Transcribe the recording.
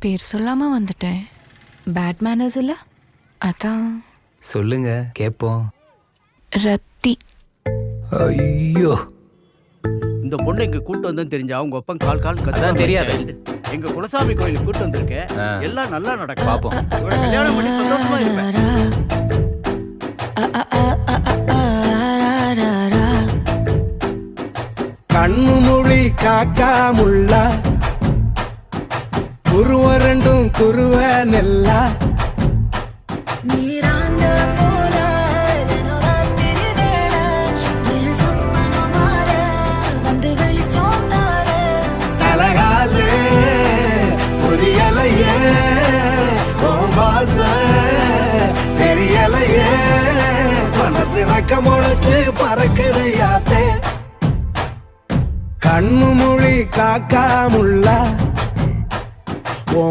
பேர் சொல்லாம வந்துட்டேன். பேட் மேனர்ஸ் இல்ல, அதான். சொல்லுங்க கேட்போம். ரத்தி. ஐயோ, இந்த பொண்ணு இங்க கூட்டு வந்தேன்னு தெரிஞ்சா அவங்க ஒப்பம் கால் அதான் தெரியாது. எங்க குலசாமி கோயிலுக்கு கூட்டு வந்திருக்கேன். எல்லாம் நல்லா நடக்கும். பாப்போம். இவளை கல்யாணம் பண்ணி சந்தோஷமா இருப்பேன். கண்ணு மொழி காக்கா முள்ளா குருவ ரெண்டும் குருவ நெல்லா தலகாலே புரியலையே ஓம்பாச தெரியலையே மனசு ரக்க முளைச்சு பறக்குது யாத்தே கண்ணு மொழி காக்கா முள்ளா